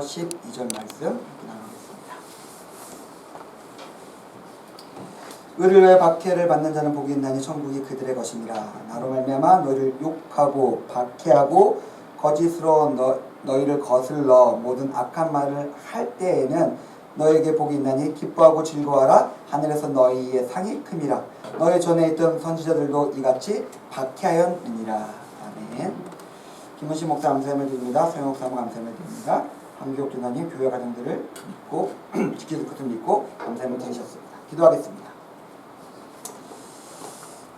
12절 말씀 나누겠습니다. 의를 위해 박해를 받는 자는 복이 있나니 천국이 그들의 것이니라. 나로 말미암아 너희를 욕하고 박해하고 거짓으로 너희를 거슬러 모든 악한 말을 할 때에는 너에게 복이 있나니 기뻐하고 즐거워하라. 하늘에서 너희의 상이 큼이라. 너희 전에 있던 선지자들도 이같이 박해하였느니라. 아멘. 김은식 목사 감사함을 드립니다. 소영 목사 감사함을 드립니다. 한국교육 교단님 교회 가정들을 믿고 지키실 것을 믿고 감사함을 드리셨습니다. 기도하겠습니다.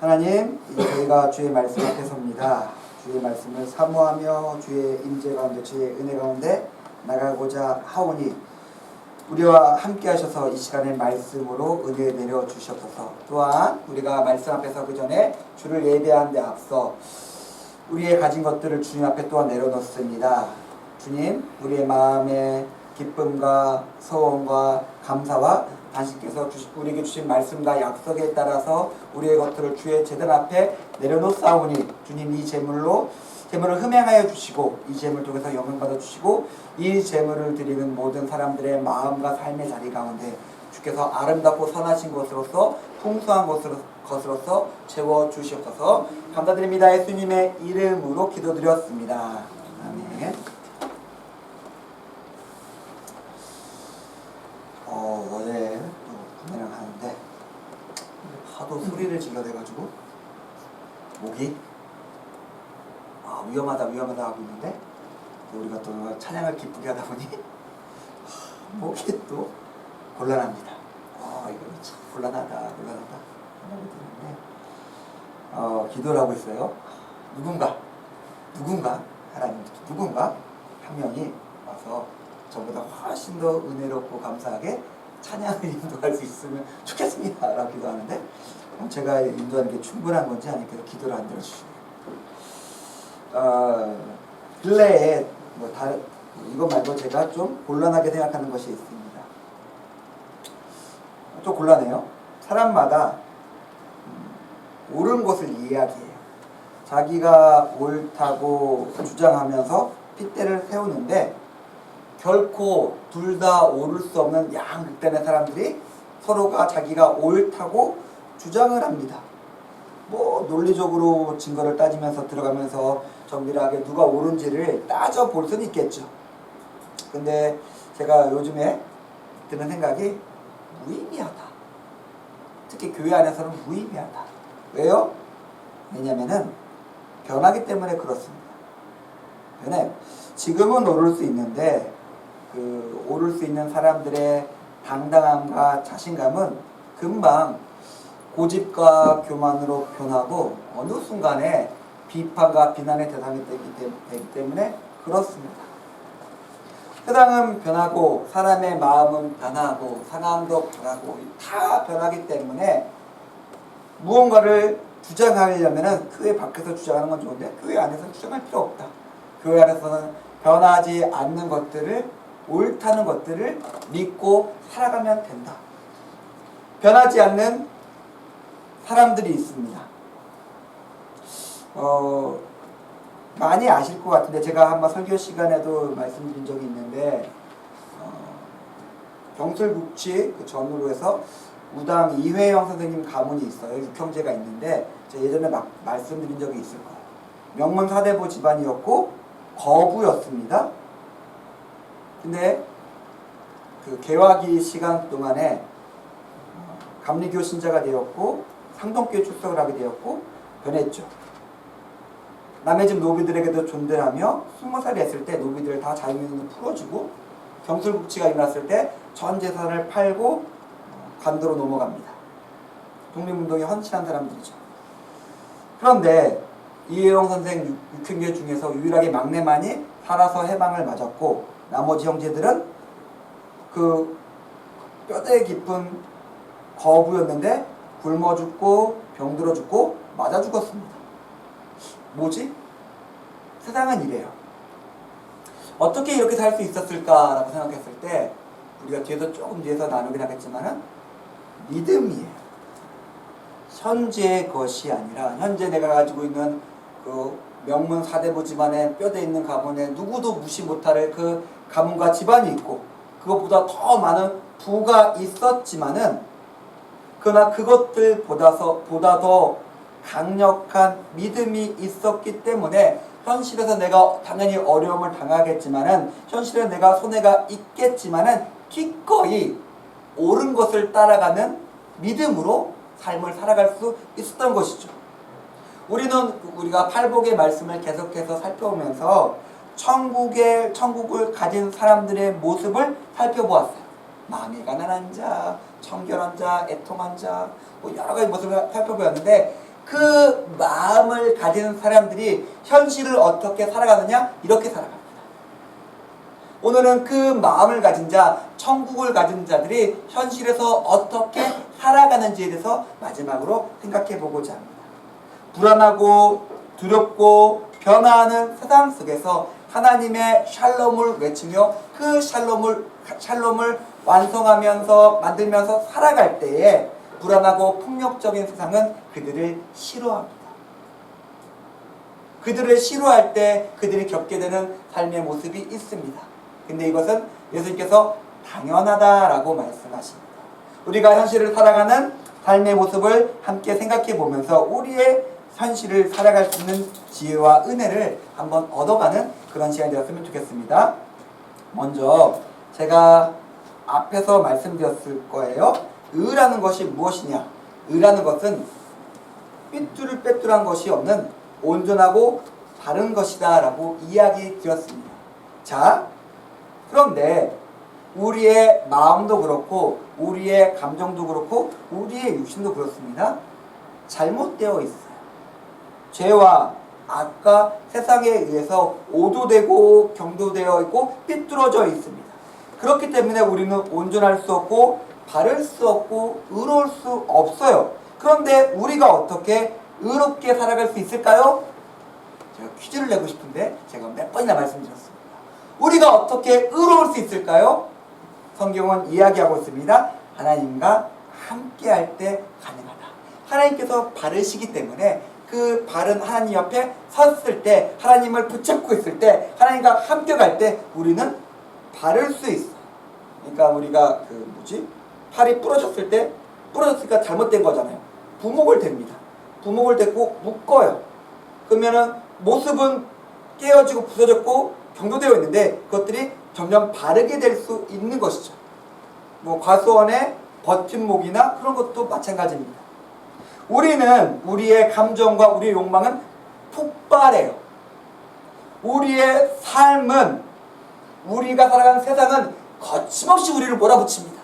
하나님, 이제 저희가 주의 말씀 앞에 섭니다. 주의 말씀을 사모하며 주의 임재 가운데 주의 은혜 가운데 나가고자 하오니 우리와 함께 하셔서 이 시간에 말씀으로 은혜 내려 주시옵소서. 또한 우리가 말씀 앞에 서기 전에 주를 예배하는 데 앞서 우리의 가진 것들을 주님 앞에 또한 내려놓습니다. 주님, 우리의 마음의 기쁨과 소원과 감사와 당신께서 우리에게 주신 말씀과 약속에 따라서 우리의 것들을 주의 제단 앞에 내려놓사오니 주님, 이 제물을 흠행하여 주시고 이 제물 통해서 영광 받아 주시고 이 제물을 드리는 모든 사람들의 마음과 삶의 자리 가운데 주께서 아름답고 선하신 것으로서 풍성한 것으로서 채워 주시옵소서. 감사드립니다. 예수님의 이름으로 기도드렸습니다. 아멘. 어제 또 구매를 하는데 하도 소리를 질러대가지고 목이 위험하다 하고 있는데 우리가 또 찬양을 기쁘게 하다 보니 목이 또 곤란합니다. 이거 참 곤란하다 생각이 드는데 기도를 하고 있어요. 누군가 하나님 누군가 한 명이 와서 저보다 훨씬 더 은혜롭고 감사하게 찬양을 인도할 수 있으면 좋겠습니다 라고 기도하는데 제가 인도하는 게 충분한 건지 아니면 기도를 안 들어주시네요. 근래에 이거 말고 제가 좀 곤란하게 생각하는 것이 있습니다. 좀 곤란해요. 사람마다 옳은 것을 이야기해요. 자기가 옳다고 주장하면서 핏대를 세우는데 결코 둘 다 옳을 수 없는 양극단의 사람들이 서로가 자기가 옳다고 주장을 합니다. 논리적으로 증거를 따지면서 들어가면서 정밀하게 누가 옳은지를 따져볼 수는 있겠죠. 근데 제가 요즘에 드는 생각이 무의미하다. 특히 교회 안에서는 무의미하다. 왜요? 왜냐면은 변하기 때문에 그렇습니다. 지금은 오를 수 있는데 오를 수 있는 사람들의 당당함과 자신감은 금방 고집과 교만으로 변하고 어느 순간에 비판과 비난의 대상이 되기 때문에 그렇습니다. 세상은 변하고 사람의 마음은 변하고 상황도 변하고 다 변하기 때문에 무언가를 주장하려면 교회 밖에서 주장하는 건 좋은데 교회 안에서 주장할 필요 없다. 교회 안에서는 변하지 않는 것들을 옳다는 것들을 믿고 살아가면 된다. 변하지 않는 사람들이 있습니다. 많이 아실 것 같은데 제가 한번 설교 시간에도 말씀드린 적이 있는데 경술국치 그 전후로 해서 우당 이회영 선생님 가문이 있어요. 6형제가 있는데 제가 예전에 말씀드린 적이 있을 거예요. 명문 사대부 집안이었고 거부였습니다. 근데 그 개화기 시간 동안에 감리교 신자가 되었고 상동교회 출석을 하게 되었고 변했죠. 남의 집 노비들에게도 존대하며 20살이 됐을 때 노비들을 다 자유민으로 풀어주고 경술국치가 일어났을 때 전 재산을 팔고 관도로 넘어갑니다. 독립운동에 헌신한 사람들이죠. 그런데 이혜영 선생 6형제 중에서 유일하게 막내만이 살아서 해방을 맞았고 나머지 형제들은 그 뼈대 깊은 거부였는데 굶어 죽고 병들어 죽고 맞아 죽었습니다. 뭐지? 세상은 이래요. 어떻게 이렇게 살 수 있었을까라고 생각했을 때 우리가 조금 뒤에서 나누긴 하겠지만은 믿음이에요. 현재의 것이 아니라 현재 내가 가지고 있는 그 명문 사대부 집안에 뼈대 있는 가문에 누구도 무시 못할 그 가문과 집안이 있고 그것보다 더 많은 부가 있었지만은 그러나 그것들보다 더 강력한 믿음이 있었기 때문에 현실에서 내가 당연히 어려움을 당하겠지만은 현실에 내가 손해가 있겠지만은 기꺼이 옳은 것을 따라가는 믿음으로 삶을 살아갈 수 있었던 것이죠. 우리가 팔복의 말씀을 계속해서 살펴보면서 천국을 가진 사람들의 모습을 살펴보았어요. 마음이 가난한 자, 청결한 자, 애통한 자, 뭐 여러 가지 모습을 살펴보았는데 그 마음을 가진 사람들이 현실을 어떻게 살아가느냐? 이렇게 살아갑니다. 오늘은 그 마음을 가진 자, 천국을 가진 자들이 현실에서 어떻게 살아가는지에 대해서 마지막으로 생각해 보고자 합니다. 불안하고 두렵고 변화하는 세상 속에서 하나님의 샬롬을 외치며 그 샬롬을 완성하면서 만들면서 살아갈 때에 불안하고 폭력적인 세상은 그들을 싫어합니다. 그들을 싫어할 때 그들이 겪게 되는 삶의 모습이 있습니다. 근데 이것은 예수님께서 당연하다라고 말씀하십니다. 우리가 현실을 살아가는 삶의 모습을 함께 생각해 보면서 우리의 현실을 살아갈 수 있는 지혜와 은혜를 한번 얻어가는 그런 시간이 되었으면 좋겠습니다. 먼저 제가 앞에서 말씀드렸을 거예요. 의라는 것이 무엇이냐? 의라는 것은 삐뚤빼뚤한 것이 없는 온전하고 바른 것이다 라고 이야기 드렸습니다. 자, 그런데 우리의 마음도 그렇고 우리의 감정도 그렇고 우리의 육신도 그렇습니다. 잘못되어 있어요. 죄와 악과 세상에 의해서 오도되고 경도되어 있고 삐뚤어져 있습니다. 그렇기 때문에 우리는 온전할 수 없고 바를 수 없고 의로울 수 없어요. 그런데 우리가 어떻게 의롭게 살아갈 수 있을까요? 제가 퀴즈를 내고 싶은데 제가 몇 번이나 말씀드렸습니다. 우리가 어떻게 의로울 수 있을까요? 성경은 이야기하고 있습니다. 하나님과 함께할 때 가능하다. 하나님께서 바르시기 때문에 그 바른 하나님 옆에 섰을 때, 하나님을 붙잡고 있을 때, 하나님과 함께 갈 때 우리는 바를 수 있어. 그러니까 우리가 팔이 부러졌으니까 잘못된 거잖아요. 부목을 댑니다. 부목을 댔고 묶어요. 그러면은 모습은 깨어지고 부서졌고 경도되어 있는데 그것들이 점점 바르게 될 수 있는 것이죠. 뭐 과수원의 버팀목이나 그런 것도 마찬가지입니다. 우리는 우리의 감정과 우리의 욕망은 폭발해요. 우리의 삶은, 우리가 살아가는 세상은 거침없이 우리를 몰아붙입니다.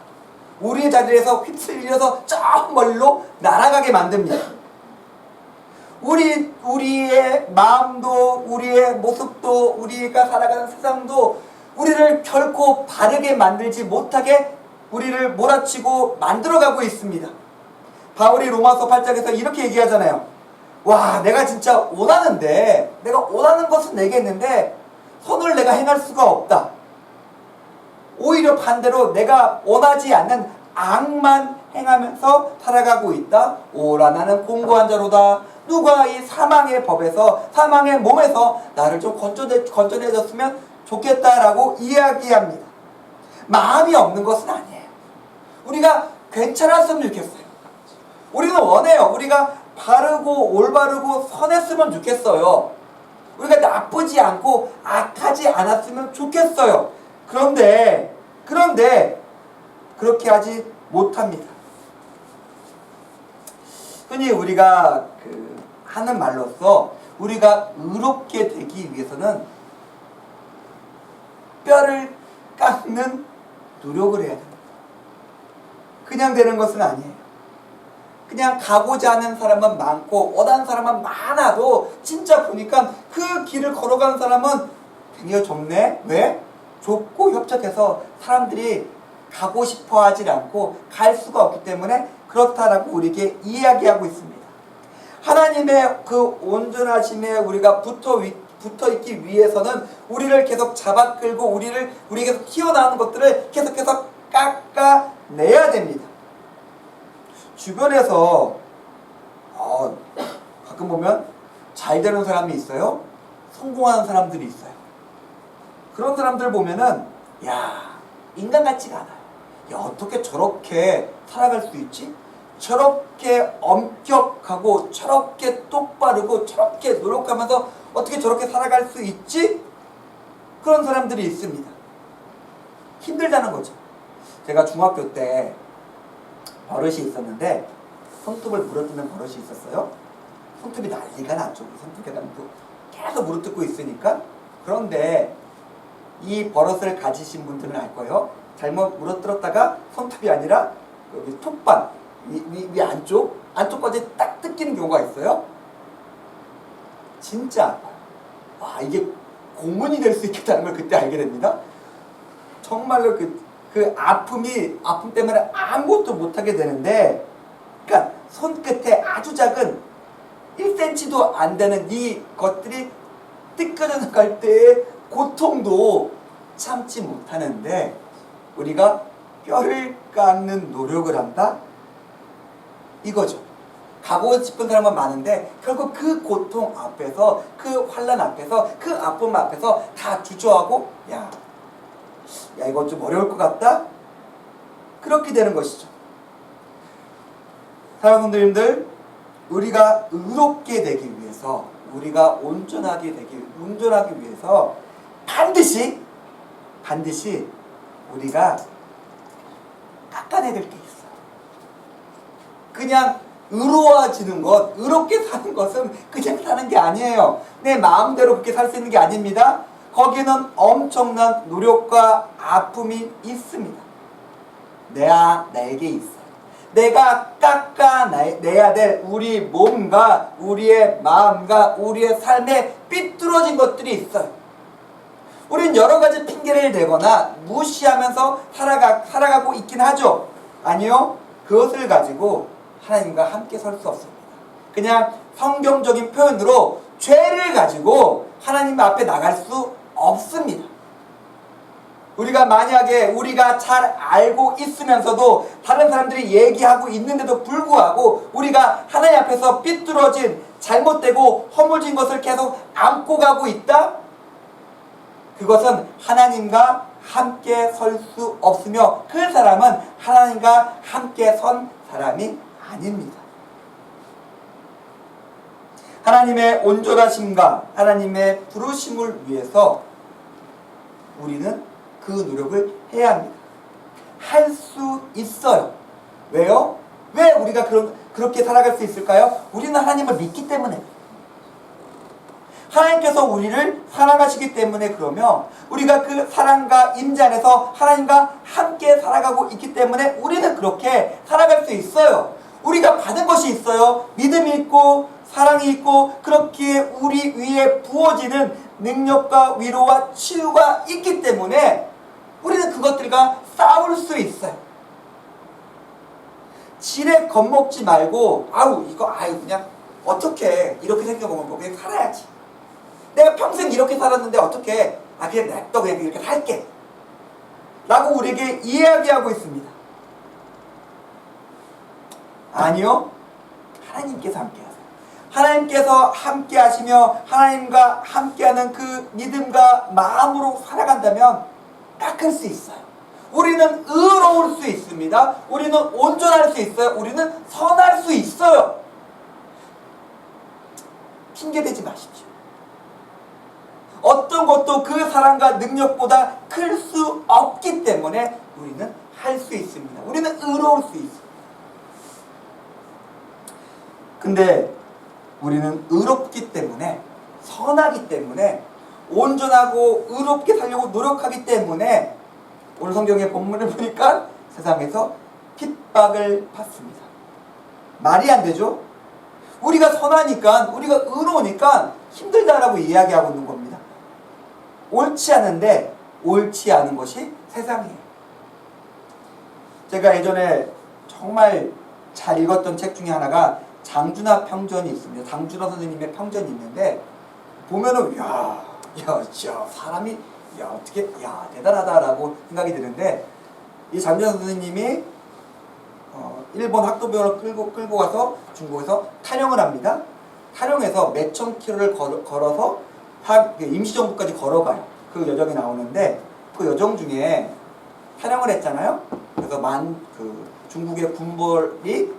우리의 자리에서 휩쓸려서 저 멀리로 날아가게 만듭니다. 우리의 마음도, 우리의 모습도, 우리가 살아가는 세상도 우리를 결코 바르게 만들지 못하게 우리를 몰아치고 만들어가고 있습니다. 바울이 로마서 8장에서 이렇게 얘기하잖아요. 와, 내가 진짜 원하는데, 내가 원하는 것은 내게 있는데 선을 내가 행할 수가 없다. 오히려 반대로 내가 원하지 않는 악만 행하면서 살아가고 있다. 오라, 나는 공고한 자로다. 누가 이 사망의 법에서, 사망의 몸에서 나를 좀 건져내줬으면 좋겠다라고 이야기합니다. 마음이 없는 것은 아니에요. 우리가 괜찮았으면 좋겠어요. 우리는 원해요. 우리가 바르고 올바르고 선했으면 좋겠어요. 우리가 나쁘지 않고 악하지 않았으면 좋겠어요. 그런데 그렇게 하지 못합니다. 흔히 우리가 하는 말로서 우리가 의롭게 되기 위해서는 뼈를 깎는 노력을 해야 됩니다. 그냥 되는 것은 아니에요. 그냥 가고자 하는 사람은 많고 원하는 사람은 많아도 진짜 보니까 그 길을 걸어가는 사람은 굉장히 좁네. 왜? 좁고 협착해서 사람들이 가고 싶어 하지 않고 갈 수가 없기 때문에 그렇다라고 우리에게 이야기하고 있습니다. 하나님의 그 온전하심에 우리가 붙어 있기 위해서는 우리를 계속 잡아 끌고 우리에게서 튀어나오는 것들을 계속해서 깎아내야 됩니다. 주변에서 가끔 보면 잘 되는 사람이 있어요. 성공하는 사람들이 있어요. 그런 사람들 보면은 야, 인간 같지가 않아요. 야, 어떻게 저렇게 살아갈 수 있지? 저렇게 엄격하고 저렇게 똑바르고 저렇게 노력하면서 어떻게 저렇게 살아갈 수 있지? 그런 사람들이 있습니다. 힘들다는 거죠. 제가 중학교 때 버릇이 있었는데 손톱을 물어뜯는 버릇이 있었어요. 손톱이 난리가 났죠. 손톱에다 계속 물어뜯고 있으니까. 그런데 이 버릇을 가지신 분들은 알 거예요. 잘못 물어뜯었다가 손톱이 아니라 여기 톱반 위 안쪽까지 딱 뜯기는 경우가 있어요. 진짜 아파요. 와, 이게 고문이 될 수 있겠다는 걸 그때 알게 됩니다. 정말로 그 아픔 때문에 아무것도 못하게 되는데, 그러니까 손끝에 아주 작은 1cm도 안 되는 이 것들이 뜯겨져 나갈 때의 고통도 참지 못하는데, 우리가 뼈를 깎는 노력을 한다? 이거죠. 가고 싶은 사람은 많은데 결국 그 고통 앞에서, 그 환난 앞에서, 그 아픔 앞에서 다 주저하고 야 이거 좀 어려울 것 같다? 그렇게 되는 것이죠. 사랑하는 성도님들, 우리가 의롭게 되기 위해서, 우리가 온전하게 위해서 반드시 우리가 깎아내야 될 게 있어요. 그냥 의로워지는 것, 의롭게 사는 것은 그냥 사는 게 아니에요. 내 마음대로 그렇게 살 수 있는 게 아닙니다. 거기는 엄청난 노력과 아픔이 있습니다. 내게 있어요. 내가 깎아내야 될 우리 몸과 우리의 마음과 우리의 삶에 삐뚤어진 것들이 있어요. 우린 여러 가지 핑계를 대거나 무시하면서 살아가고 있긴 하죠. 아니요. 그것을 가지고 하나님과 함께 설 수 없습니다. 그냥 성경적인 표현으로 죄를 가지고 하나님 앞에 나갈 수 없습니다. 우리가 만약에 우리가 잘 알고 있으면서도 다른 사람들이 얘기하고 있는데도 불구하고 우리가 하나님 앞에서 삐뚤어진, 잘못되고 허물진 것을 계속 안고 가고 있다? 그것은 하나님과 함께 설 수 없으며 그 사람은 하나님과 함께 선 사람이 아닙니다. 하나님의 온전하심과 하나님의 부르심을 위해서 우리는 그 노력을 해야 합니다. 할 수 있어요. 왜요? 왜 우리가 그렇게 살아갈 수 있을까요? 우리는 하나님을 믿기 때문에. 하나님께서 우리를 사랑하시기 때문에, 그러며 우리가 그 사랑과 임재 안에서 하나님과 함께 살아가고 있기 때문에 우리는 그렇게 살아갈 수 있어요. 우리가 받은 것이 있어요. 믿음이 있고 사랑이 있고 그렇기에 우리 위에 부어지는 능력과 위로와 치유가 있기 때문에 우리는 그것들과 싸울 수 있어요. 지레 겁먹지 말고 그냥 어떻게 이렇게 생겨보면 뭐 그냥 살아야지. 내가 평생 이렇게 살았는데 어떻게 그냥 냅둬 그냥 이렇게 살게 라고 우리에게 이야기하고 있습니다. 아니요. 하나님께서 함께하세요. 하나님께서 함께 하시며 하나님과 함께하는 그 믿음과 마음으로 살아간다면 깎을 수 있어요. 우리는 의로울 수 있습니다. 우리는 온전할 수 있어요. 우리는 선할 수 있어요. 핑계대지 마십시오. 어떤 것도 그 사랑과 능력보다 클 수 없기 때문에 우리는 할 수 있습니다. 우리는 의로울 수 있어요. 근데 우리는 의롭기 때문에, 선하기 때문에, 온전하고 의롭게 살려고 노력하기 때문에 오늘 성경의 본문을 보니까 세상에서 핍박을 받습니다. 말이 안 되죠? 우리가 선하니까, 우리가 의로우니까 힘들다라고 이야기하고 있는 겁니다. 옳지 않은데 옳지 않은 것이 세상이에요. 제가 예전에 정말 잘 읽었던 책 중에 하나가 장준하 평전이 있습니다. 장준하 선생님의 평전이 있는데 보면은 저 사람이 어떻게 대단하다라고 생각이 드는데, 이 장준하 선생님이 일본 학도병을 끌고 가서 중국에서 탄영을 합니다. 타령해서 몇천 킬로를 걸어서 임시정부까지 걸어가요. 그 여정이 나오는데 그 여정 중에 타령을 했잖아요. 그래서 중국의 군벌이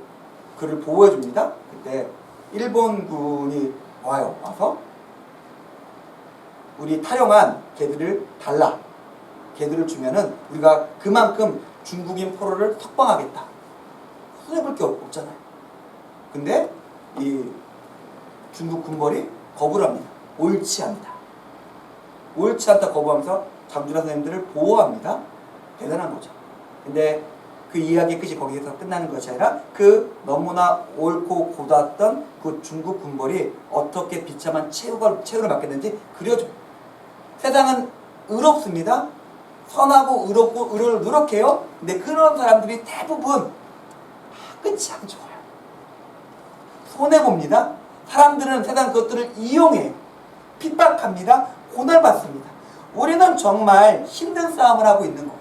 그를 보호해 줍니다. 그때 일본군이 와서 우리 타령한 개들을 달라. 개들을 주면은 우리가 그만큼 중국인 포로를 석방하겠다. 손해볼 게 없잖아요. 근데 이 중국 군벌이 거부를 합니다. 옳지 않다. 옳지 않다 거부하면서 장주라 선생님들을 보호합니다. 대단한 거죠. 근데 그 이야기의 끝이 거기에서 끝나는 것이 아니라 그 너무나 옳고 고다던 그 중국 군벌이 어떻게 비참한 최후를 맞겠는지 그려줘요. 세상은 의롭습니다. 선하고 의롭고 의를 누락해요. 근데 그런 사람들이 대부분 끝이 안 좋아요. 손해봅니다. 사람들은 세상 그것들을 이용해 핍박합니다. 고난받습니다. 우리는 정말 힘든 싸움을 하고 있는 거예요.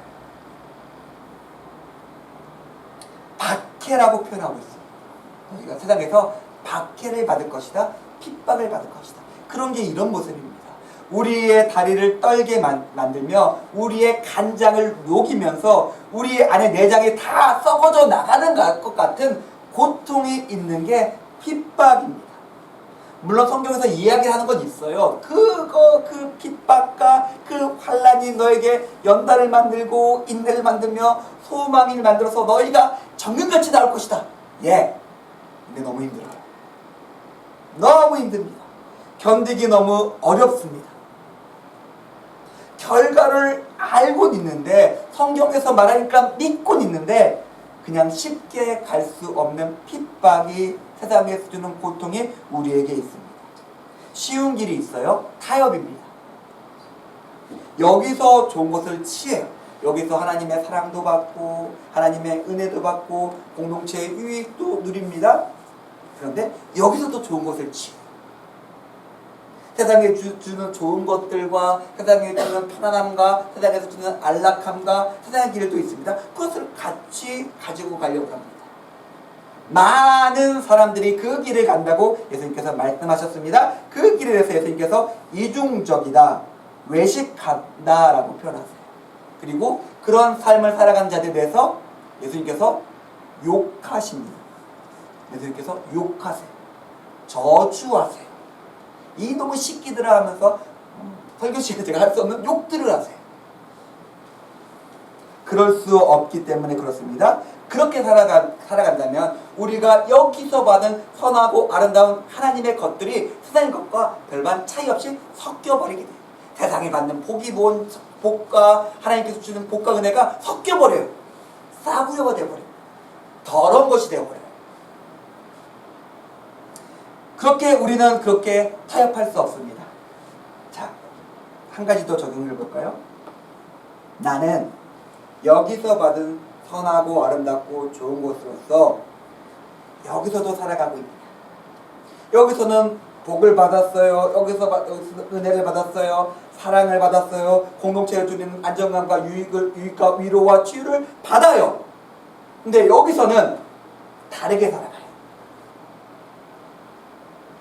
박해라고 표현하고 있어요. 우리가 세상에서 박해를 받을 것이다. 핍박을 받을 것이다. 그런 게 이런 모습입니다. 우리의 다리를 떨게 만들며 우리의 간장을 녹이면서 우리 안에 내장이 다 썩어져 나가는 것 같은 고통이 있는 게 핍박입니다. 물론 성경에서 이야기하는 건 있어요. 그 핍박과 그 환난이 너에게 연단을 만들고 인내를 만들며 소망을 만들어서 너희가 정금같이 나올 것이다. 예. 근데 너무 힘들어요. 너무 힘듭니다. 견디기 너무 어렵습니다. 결과를 알고는 있는데 성경에서 말하니까 믿고는 있는데 그냥 쉽게 갈 수 없는 핍박이 세상에서 주는 고통이 우리에게 있습니다. 쉬운 길이 있어요. 타협입니다. 여기서 좋은 것을 취해요. 여기서 하나님의 사랑도 받고 하나님의 은혜도 받고 공동체의 유익도 누립니다. 그런데 여기서도 좋은 것을 취해요. 세상에 주는 좋은 것들과 세상에 주는 편안함과 세상에서 주는 안락함과 세상의 길도 있습니다. 그것을 같이 가지고 가려고 합니다. 많은 사람들이 그 길을 간다고 예수님께서 말씀하셨습니다. 그 길에 대해서 예수님께서 이중적이다, 외식한다 라고 표현하세요. 그리고 그런 삶을 살아가는 자들에 대해서 예수님께서 욕하십니다. 예수님께서 욕하세요. 저주하세요. 이놈의 새끼들아 하면서 설교 시간에 제가 할 수 없는 욕들을 하세요. 그럴 수 없기 때문에 그렇습니다. 그렇게 살아간다면 우리가 여기서 받은 선하고 아름다운 하나님의 것들이 세상의 것과 별반 차이 없이 섞여버리게 돼요. 세상에 받는 복과 하나님께서 주는 복과 은혜가 섞여버려요. 싸구려가 되어버려요. 더러운 것이 되어버려요. 그렇게 우리는 그렇게 타협할 수 없습니다. 자, 한 가지 더 적용해 볼까요? 나는 여기서 받은 선하고 아름답고 좋은 것으로서 여기서도 살아가고 있다. 여기서는 복을 받았어요. 여기서 은혜를 받았어요. 사랑을 받았어요. 공동체를 주는 안정감과 유익과 위로와 치유를 받아요. 근데 여기서는 다르게 살아가요.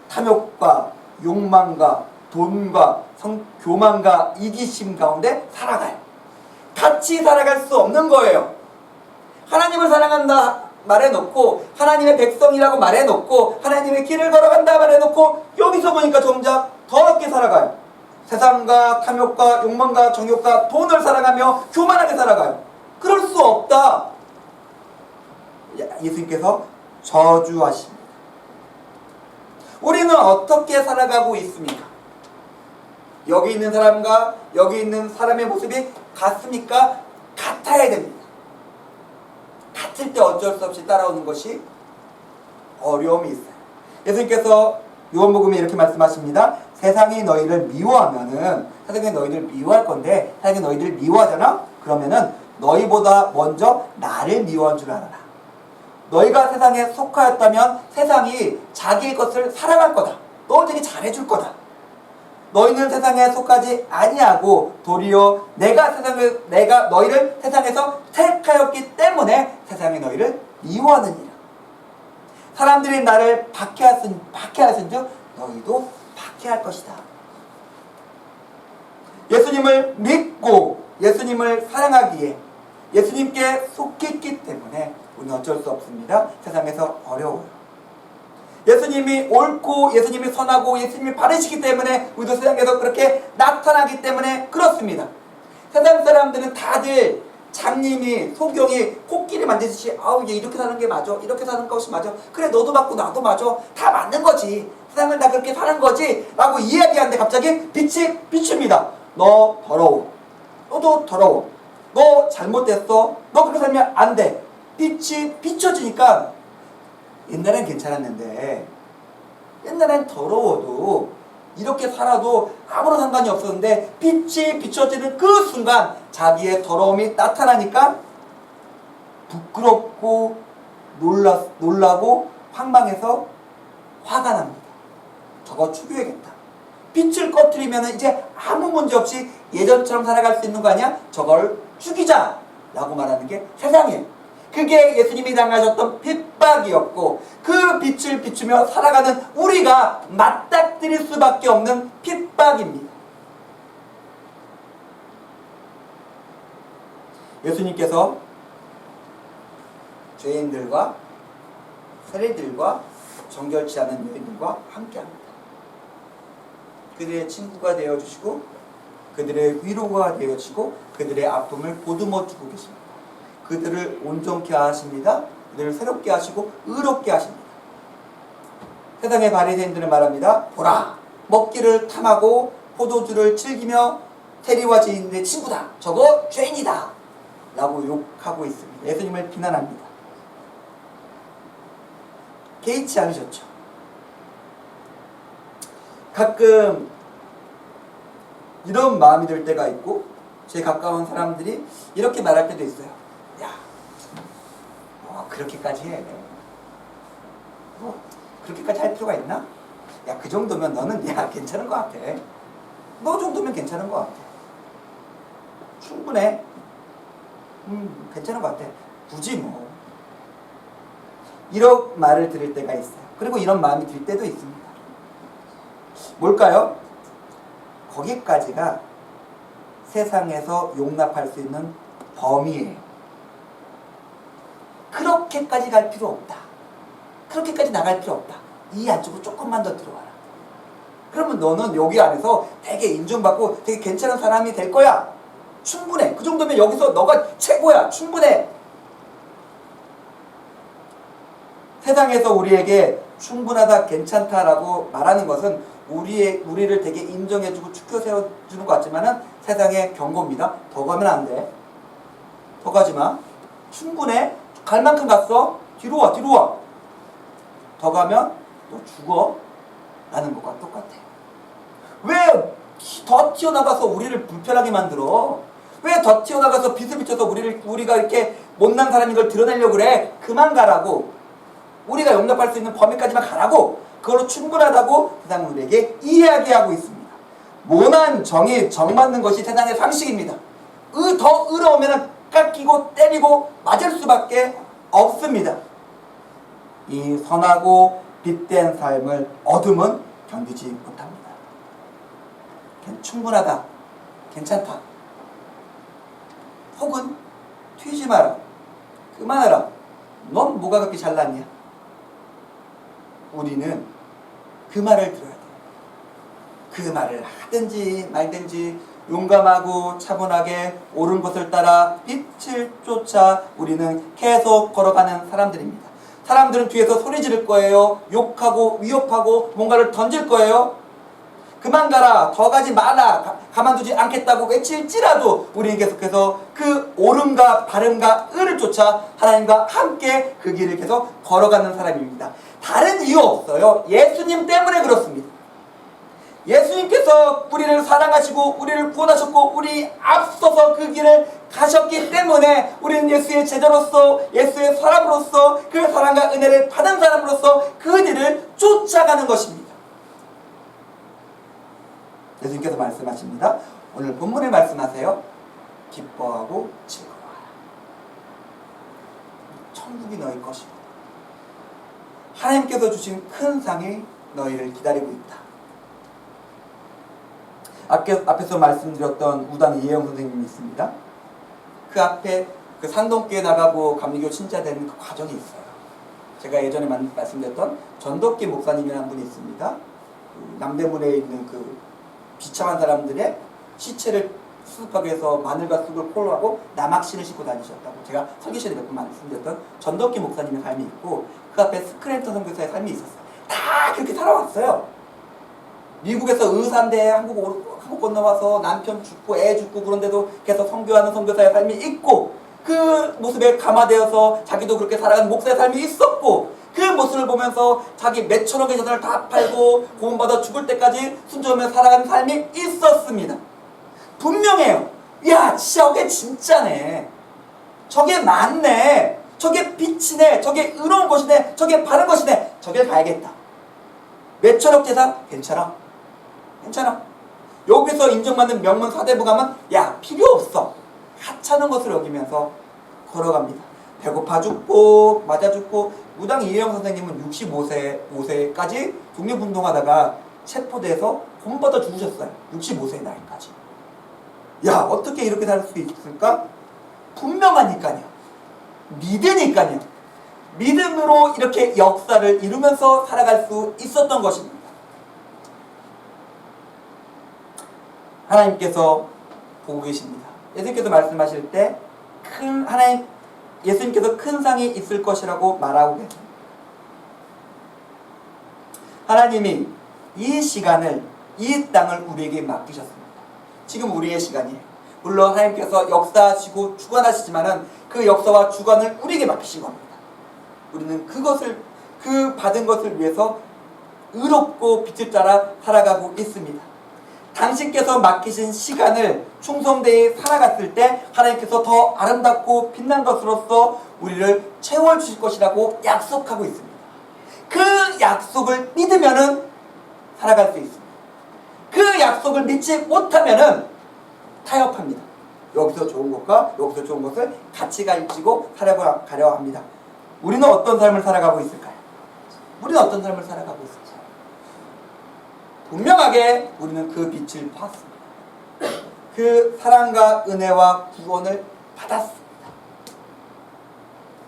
탐욕과 욕망과 돈과 교만과 이기심 가운데 살아가요. 같이 살아갈 수 없는 거예요. 하나님을 사랑한다 말해놓고 하나님의 백성이라고 말해놓고 하나님의 길을 걸어간다 말해놓고 여기서 보니까 정작 더럽게 살아가요. 세상과 탐욕과 욕망과 정욕과 돈을 사랑하며 교만하게 살아가요. 그럴 수 없다. 예수님께서 저주하십니다. 우리는 어떻게 살아가고 있습니까? 여기 있는 사람과 여기 있는 사람의 모습이 같습니까? 같아야 됩니다. 같을 때 어쩔 수 없이 따라오는 것이 어려움이 있어요. 예수님께서 요한복음에 이렇게 말씀하십니다. 세상이 너희를 미워하면은 세상이 너희를 미워할 건데 세상이 너희를 미워하잖아? 그러면은 너희보다 먼저 나를 미워한 줄 알아라. 너희가 세상에 속하였다면 세상이 자기의 것을 사랑할 거다. 너희들이 잘해줄 거다. 너희는 세상에 속하지 아니하고 도리어 내가 너희를 세상에서 택하였기 때문에 세상이 너희를 미워하느니라. 사람들이 나를 박해하신 즉 너희도 박해할 것이다. 예수님을 믿고 예수님을 사랑하기에 예수님께 속했기 때문에 우리는 어쩔 수 없습니다. 세상에서 어려워요. 예수님이 옳고 예수님이 선하고 예수님이 바르시기 때문에 우리도 세상에서 그렇게 나타나기 때문에 그렇습니다. 세상 사람들은 다들 장님이 소경이 코끼리 만지듯이 아우 얘 이렇게 사는 게 맞아, 이렇게 사는 것이 맞아, 그래 너도 맞고 나도 맞아, 다 맞는 거지, 세상을 다 그렇게 사는 거지 라고 이야기하는데 갑자기 빛이 비춥니다. 너 더러워, 너도 더러워, 너 잘못됐어, 너 그렇게 살면 안 돼. 빛이 비춰지니까 옛날엔 괜찮았는데, 옛날엔 더러워도 이렇게 살아도 아무런 상관이 없었는데 빛이 비춰지는 그 순간 자기의 더러움이 나타나니까 부끄럽고 놀라고 황망해서 화가 납니다. 저거 죽여야겠다. 빛을 꺼뜨리면 이제 아무 문제 없이 예전처럼 살아갈 수 있는 거 아니야? 저걸 죽이자 라고 말하는 게 세상이에요. 그게 예수님이 당하셨던 핍박이었고 그 빛을 비추며 살아가는 우리가 맞닥뜨릴 수밖에 없는 핍박입니다. 예수님께서 죄인들과 세리들과 정결치 않은 여인들과 함께합니다. 그들의 친구가 되어주시고 그들의 위로가 되어주시고 그들의 아픔을 보듬어 주고 계십니다. 그들을 온전케 하십니다. 그들을 새롭게 하시고 의롭게 하십니다. 세상의 바리새인들은 말합니다. 보라, 먹기를 탐하고 포도주를 즐기며 세리와 죄인의 친구다, 저거 죄인이다 라고 욕하고 있습니다. 예수님을 비난합니다. 개의치 않으셨죠? 가끔 이런 마음이 들 때가 있고 제 가까운 사람들이 이렇게 말할 때도 있어요. 야, 그렇게까지 해. 그렇게까지 할 필요가 있나? 야, 그 정도면 너는 야 괜찮은 것 같아. 너 정도면 괜찮은 것 같아. 충분해. 괜찮은 것 같아. 굳이 뭐. 이런 말을 들을 때가 있어요. 그리고 이런 마음이 들 때도 있습니다. 뭘까요? 거기까지가 세상에서 용납할 수 있는 범위예요. 그렇게까지 갈 필요 없다. 그렇게까지 나갈 필요 없다. 이 안쪽으로 조금만 더 들어와라. 그러면 너는 여기 안에서 되게 인정받고 되게 괜찮은 사람이 될 거야. 충분해. 그 정도면 여기서 너가 최고야. 충분해. 세상에서 우리에게 충분하다, 괜찮다라고 말하는 것은 우리를 되게 인정해주고 축켜 세워주는 것 같지만은 세상의 경고입니다. 더 가면 안 돼. 더 가지 마. 충분해. 갈 만큼 갔어. 뒤로 와, 뒤로 와. 더 가면 너 죽어. 라는 것과 똑같아요. 왜 더 튀어나가서 우리를 불편하게 만들어? 왜 더 튀어나가서 빛을 비춰서 우리가 이렇게 못난 사람인 걸 드러내려고 그래? 그만 가라고. 우리가 용납할 수 있는 범위까지만 가라고. 그걸로 충분하다고 세상은 우리에게 이야기하고 있습니다. 모난 정이 정맞는 것이 세상의 상식입니다. 더 의로우면 깎이고 때리고 맞을 수밖에 없습니다. 이 선하고 빛된 삶을 어둠은 견디지 못합니다. 충분하다, 괜찮다, 혹은 튀지 마라, 그만해라, 넌 뭐가 그렇게 잘났냐. 우리는 그 말을 들어야 돼요. 그 말을 하든지 말든지 용감하고 차분하게 옳은 것을 따라 빛을 쫓아 우리는 계속 걸어가는 사람들입니다. 사람들은 뒤에서 소리 지를 거예요. 욕하고 위협하고 뭔가를 던질 거예요. 그만 가라, 더 가지 마라, 가만두지 않겠다고 외칠지라도 우리는 계속해서 그 옳음과 바름과 의를 쫓아 하나님과 함께 그 길을 계속 걸어가는 사람입니다. 다른 이유 없어요. 예수님 때문에 그렇습니다. 예수님께서 우리를 사랑하시고 우리를 구원하셨고 우리 앞서서 그 길을 가셨기 때문에 우리는 예수의 제자로서 예수의 사람으로서 그 사랑과 은혜를 받은 사람으로서 그 길을 쫓아가는 것입니다. 예수님께서 말씀하십니다. 오늘 본문에 말씀하세요. 기뻐하고 즐거워하라. 천국이 너희 것이고 하나님께서 주신 큰 상이 너희를 기다리고 있다. 앞에서 말씀드렸던 우당 이혜영 선생님이 있습니다. 그 앞에 그 산동교에 나가고 감리교 신자되는 그 과정이 있어요. 제가 예전에 말씀드렸던 전덕기 목사님이라는 분이 있습니다. 그 남대문에 있는 그 비참한 사람들의 시체를 수습하기 위해서 마늘과 쑥을 폴로하고 남학신을 신고 다니셨다고 제가 설교 시간에 몇 번 말씀드렸던 전덕기 목사님의 삶이 있고, 그 앞에 스크랜턴 선교사의 삶이 있었어요. 다 그렇게 살아왔어요. 미국에서 의사인데 한국 건너와서 남편 죽고 애 죽고 그런데도 계속 선교하는 선교사의 삶이 있고, 그 모습에 감화되어서 자기도 그렇게 살아가는 목사의 삶이 있었고, 그 모습을 보면서 자기 몇천억의 재산을 다 팔고 구원받아 죽을 때까지 순종하며 살아가는 삶이 있었습니다. 분명해요. 야, 저게 진짜네. 저게 맞네. 저게 빛이네. 저게 의로운 것이네. 저게 바른 것이네. 저길 가야겠다. 몇천억 재산? 괜찮아. 괜찮아. 여기서 인정받는 명문 사대부 가면 야, 필요 없어. 하찮은 것을 여기면서 걸어갑니다. 배고파 죽고 맞아 죽고. 무당 이혜영 선생님은 65세까지 독립운동하다가 체포돼서 구원받아 죽으셨어요. 65세의 나이까지. 야, 어떻게 이렇게 살 수 있을까? 분명하니까요. 믿으니까요. 믿음으로 이렇게 역사를 이루면서 살아갈 수 있었던 것입니다. 하나님께서 보고 계십니다. 예수님께서 말씀하실 때 예수님께서 큰 상이 있을 것이라고 말하고 계십니다. 하나님이 이 시간을, 이 땅을 우리에게 맡기셨습니다. 지금 우리의 시간이에요. 물론 하나님께서 역사하시고 주관하시지만은 그 역사와 주관을 우리에게 맡기신 겁니다. 우리는 그 받은 것을 위해서 의롭고 빛을 따라 살아가고 있습니다. 당신께서 맡기신 시간을 충성되이 살아갔을 때 하나님께서 더 아름답고 빛난 것으로서 우리를 채워주실 것이라고 약속하고 있습니다. 그 약속을 믿으면은 살아갈 수 있습니다. 그 약속을 믿지 못하면은 타협합니다. 여기서 좋은 것과 여기서 좋은 것을 같이 가지고 살아가려 합니다. 우리는 어떤 삶을 살아가고 있을까요? 우리는 어떤 삶을 살아가고 있을까요? 분명하게 우리는 그 빛을 봤습니다. 그 사랑과 은혜와 구원을 받았습니다.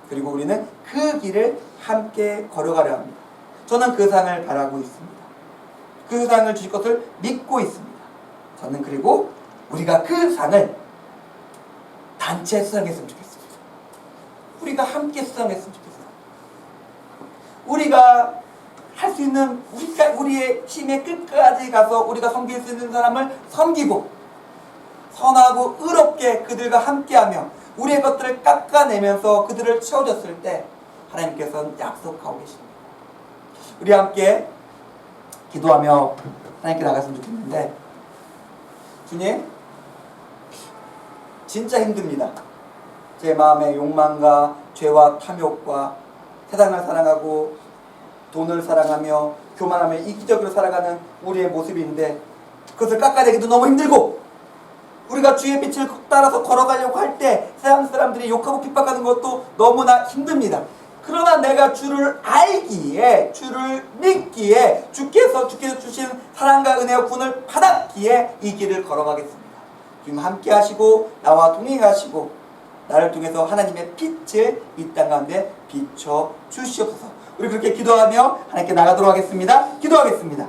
그리고 우리는 그 길을 함께 걸어가려 합니다. 저는 그 상을 바라고 있습니다. 그 상을 주실 것을 믿고 있습니다. 저는 그리고 우리가 그 상을 단체 수상했으면 좋겠습니다. 우리가 함께 수상했으면 좋겠어요. 우리가 할 수 있는, 우리의 힘의 끝까지 가서 우리가 섬길 수 있는 사람을 섬기고 선하고 의롭게 그들과 함께하며 우리의 것들을 깎아내면서 그들을 채워줬을 때 하나님께서는 약속하고 계십니다. 우리 함께 기도하며 하나님께 나갔으면 좋겠는데, 주님, 진짜 힘듭니다. 제 마음의 욕망과 죄와 탐욕과 세상을 사랑하고 돈을 사랑하며 교만하며 이기적으로 살아가는 우리의 모습인데, 그것을 깎아내기도 너무 힘들고, 우리가 주의 빛을 따라서 걸어가려고 할 때 세상 사람들이 욕하고 핍박하는 것도 너무나 힘듭니다. 그러나 내가 주를 알기에, 주를 믿기에, 주께서 주신 사랑과 은혜와 구원을 받았기에 이 길을 걸어가겠습니다. 주님 함께 하시고 나와 동행하시고 나를 통해서 하나님의 빛을 이 땅 가운데 비춰 주시옵소서. 우리 그렇게 기도하며 하나님께 나가도록 하겠습니다. 기도하겠습니다.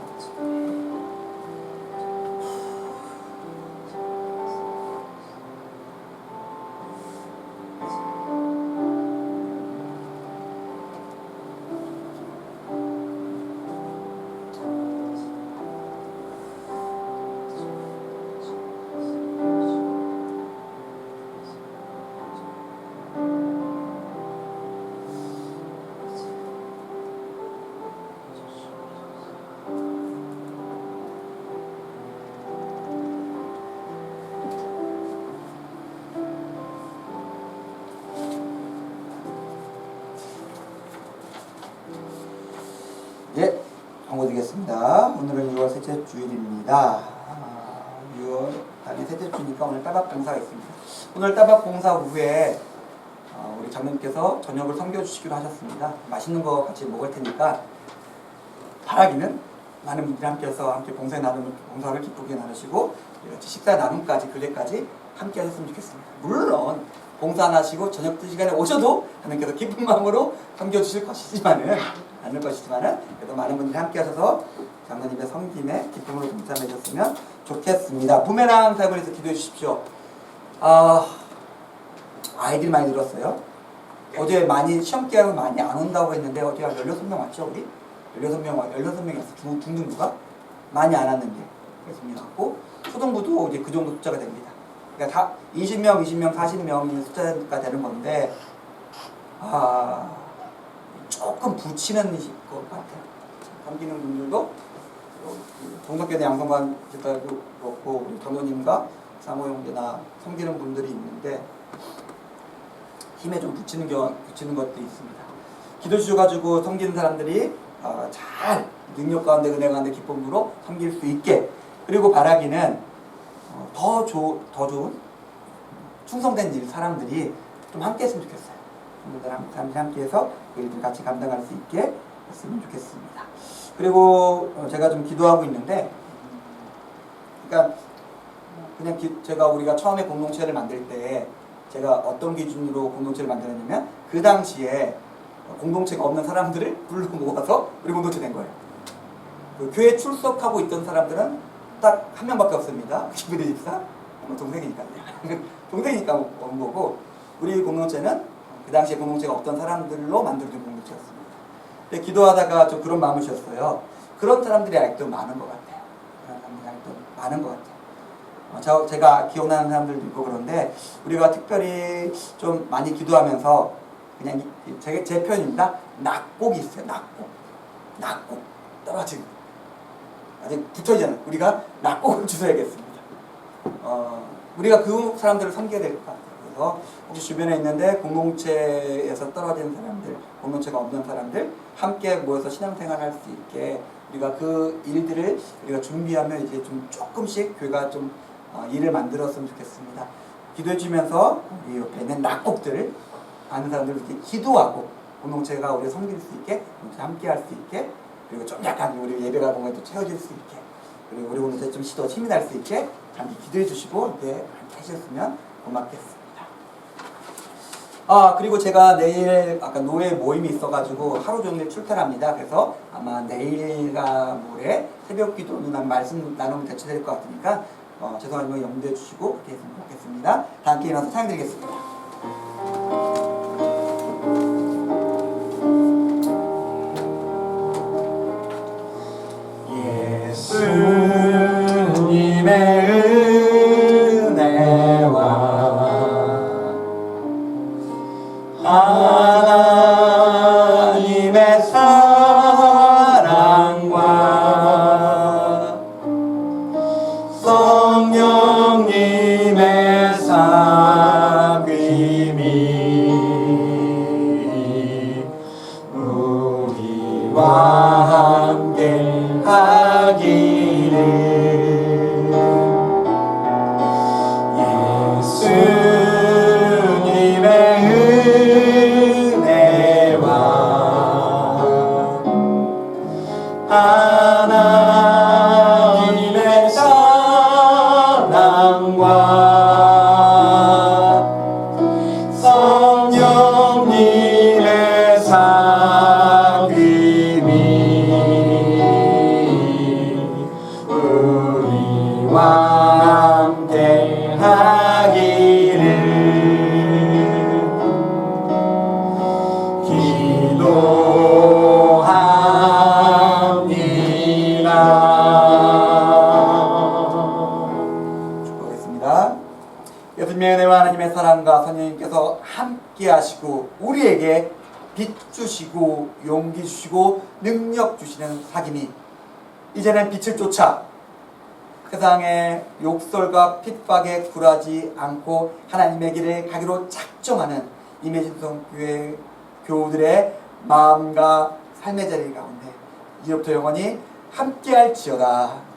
예, 광고 드리겠습니다. 오늘은 6월 셋째 주일입니다. 6월 달이 셋째 주니까 오늘 따박 봉사가 있습니다. 오늘 따박 봉사 후에 우리 장로님께서 저녁을 섬겨주시기로 하셨습니다. 맛있는 거 같이 먹을 테니까 바라기는 많은 분들이 함께해서 함께 봉사를 기쁘게 나누시고 같이 식사 나눔까지 교제까지 함께 하셨으면 좋겠습니다. 물론 봉사 안 하시고 저녁 시간에 오셔도 하나님께서 기쁜 마음으로 섬겨주실 것이지만은 그래도 많은 분들이 함께 하셔서 장로님의 섬김에 기쁨으로 동참해 주셨으면 좋겠습니다. 부메랑 사역을 해서 기도해 주십시오. 아이들이 많이 늘었어요. 어제 많이 시험 기간은 많이 안 온다고 했는데 어제 한 16명 왔죠 우리? 16명이 왔어. 중등부가 많이 안 왔는데 그래서 왔고 초등부도 이제 그 정도 숫자가 됩니다. 그러니까 다 20명, 40명의 숫자가 되는 건데 조금 붙이는 것 같아요. 섬기는 분들도 동덕교대 양성관 집사도 그렇고 우리 장로님과 사모형제나 섬기는 분들이 있는데 힘에 좀 붙이는 것도 있습니다. 기도 주셔가지고 섬기는 사람들이 잘 능력 가운데 은혜 가운데 기쁨으로 섬길 수 있게 그리고 바라기는 더 좋은 충성된 사람들이 좀 함께 했으면 좋겠어요. 사람들이 함께해서 그 일들 같이 감당할 수 있게 했으면 좋겠습니다. 그리고 제가 좀 기도하고 있는데 그러니까 그냥 우리가 처음에 공동체를 만들 때 제가 어떤 기준으로 공동체를 만들었냐면 그 당시에 공동체가 없는 사람들을 불러 모아서 우리 공동체 된 거예요. 그 교회 출석하고 있던 사람들은 딱 한 명밖에 없습니다. 김부대 집사, 동생이니까요. 동생이니까 온 거고 우리 공동체는 그 당시에 공동체가 없던 사람들로 만들어진 공동체였습니다. 근데 기도하다가 좀 그런 마음을 주셨어요. 그런 사람들이 아직도 많은 것 같아요. 그런 사람들이 아직도 많은 것 같아요. 제가 기억나는 사람들도 있고 그런데 우리가 특별히 좀 많이 기도하면서 그냥 제 표현입니다. 낙곡이 있어요. 낙곡 떨어지는 아직 붙어있잖아요. 우리가 낙곡을 주셔야겠습니다. 우리가 그 사람들을 섬겨야 될 것 같아요. 그래서 혹시 주변에 있는데 공동체에서 떨어진 사람들, 공동체가 없는 사람들 함께 모여서 신앙생활 할 수 있게 우리가 그 일들을 우리가 준비하면 이제 좀 조금씩 교회가 좀 일을 만들었으면 좋겠습니다. 기도해 주면서 우리 옆에 있는 낙곡들을 아는 사람들을 이렇게 기도하고 공동체가 우리 섬길 수 있게 함께 할 수 있게 그리고 좀 약간 우리 예배가 공간에 또 채워질 수 있게 그리고 우리 공동체 좀 더 힘이 날 수 있게 함께 기도해 주시고 이렇게 해주셨으면 고맙겠습니다. 그리고 제가 내일 아까 노예 모임이 있어가지고 하루 종일 출퇴합니다. 그래서 아마 내일과 모레 새벽 기도는 말씀 나누면 대체될 것 같으니까 죄송하지만 염두해 주시고 그렇게 했으면 좋겠습니다. 다 함께 일어나서 찬양드리겠습니다. 예수님의 은혜와 하나님의 사랑과 성령님의 삽임이 우리와 함께 하기를 예수님의 은혜와 하나님의 사랑과 성령님의 삽임이 우리와 함께 하기를 기도합니다. 축복하겠습니다. 예수님의 은혜와 하나님의 사랑과 성령님께서 함께 하시고 우리에게 빛 주시고 용기 주시고 능력 주시는 사귐이 이제는 빛을 쫓아 세상의 욕설과 핍박에 굴하지 않고 하나님의 길을 가기로 작정하는 임해진성교회 교우들의 마음과 삶의 자리 가운데 이제부터 영원히 함께할지어다.